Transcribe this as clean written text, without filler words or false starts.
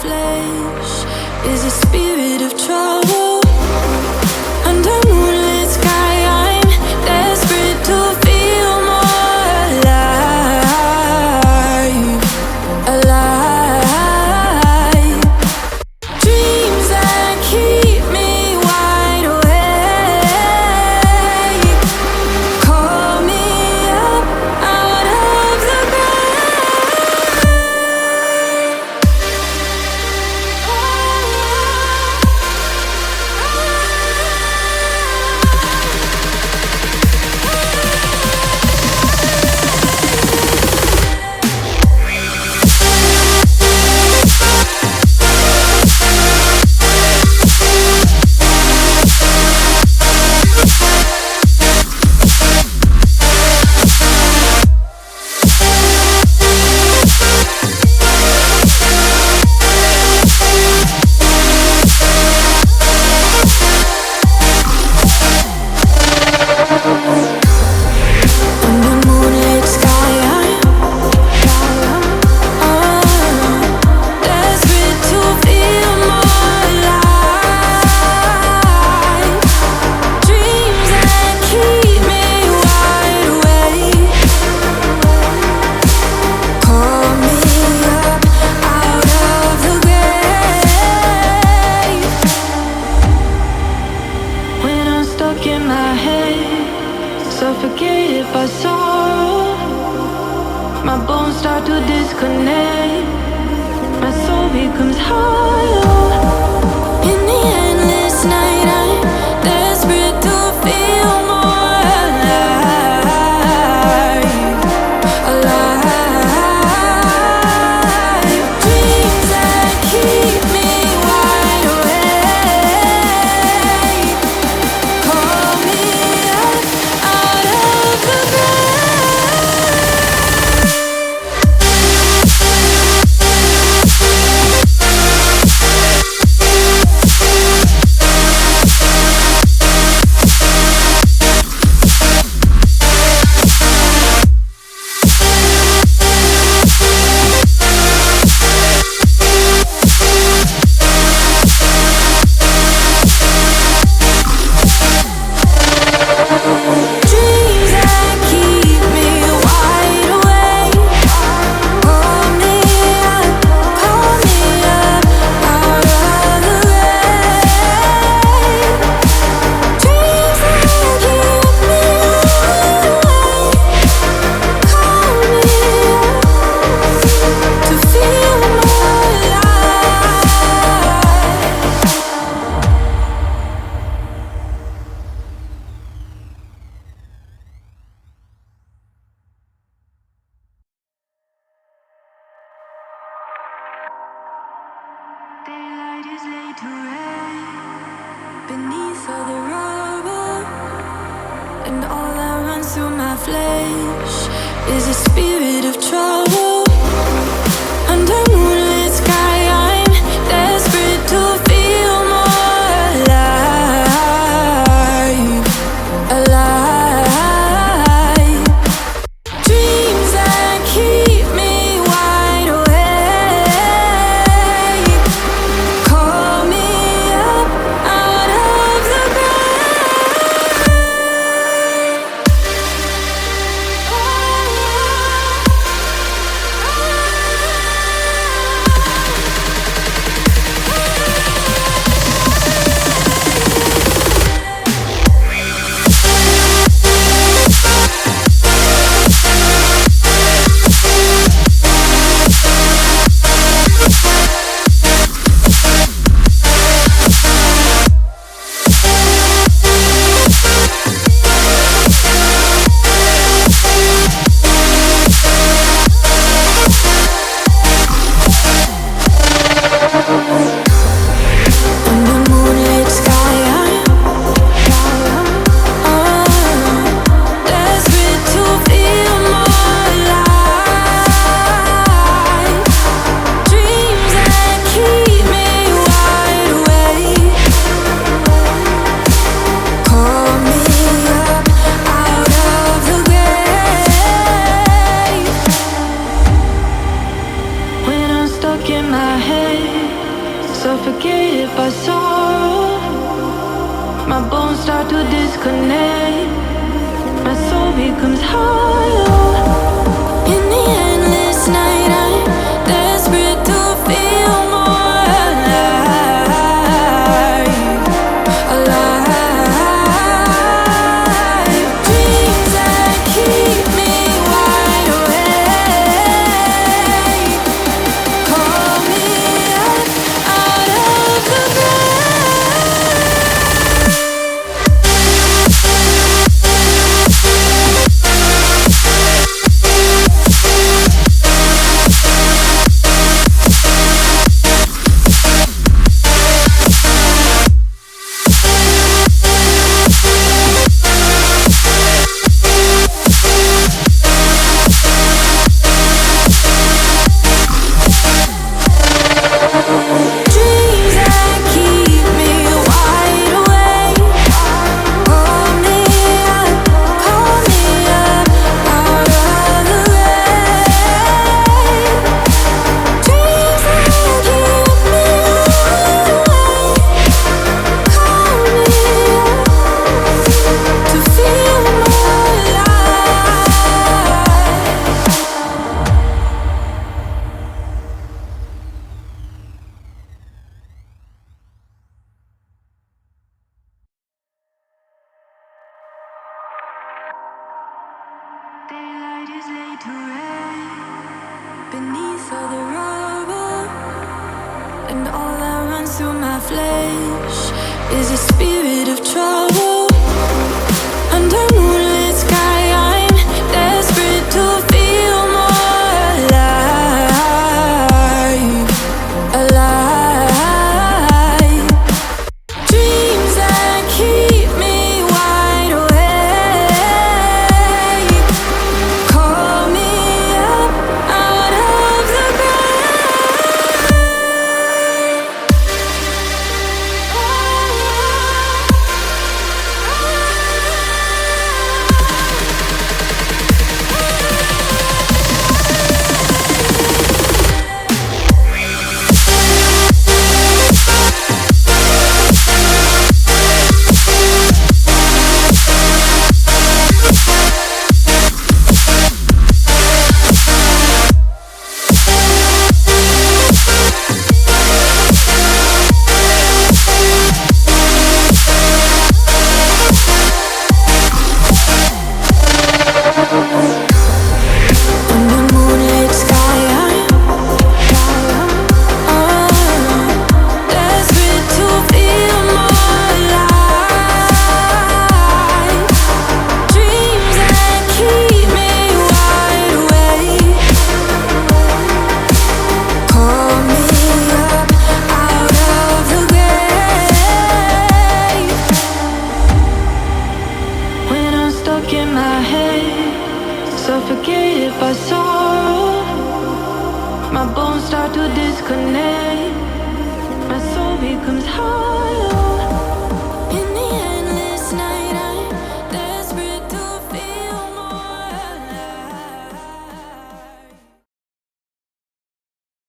flesh is a spirit of trouble. Under moonlit sky, I'm desperate to feel more alive, alive. Dreams that keep me wide awake, call me up out of the suffocated by sorrow. My bones start to disconnect. My soul becomes hollow. In the endless night, I'm desperate to feel more alive, alive. Dreams that keep me wide awake, call me up out of the daylight is laid to rest beneath all the rubble, and all that runs through my flesh is a spirit of trouble. Under moonlit sky, I'm desperate to feel more alive, alive. Dreams that keep me wide awake, call me up out of the ground. becomes hollow. In the endless night, I'm desperate to feel more alive. Alive. Dreams that keep me wide awake. Call me up out of the daylight is laid to rest beneath all the rubble, and all that runs through my flesh is a spirit of trouble. Under moonlit sky, I'm desperate to feel more alive, alive. Dreams that keep me wide awake. Call me up out of the suffocate if I sorrow. My bones start to disconnect. My soul becomes hollow.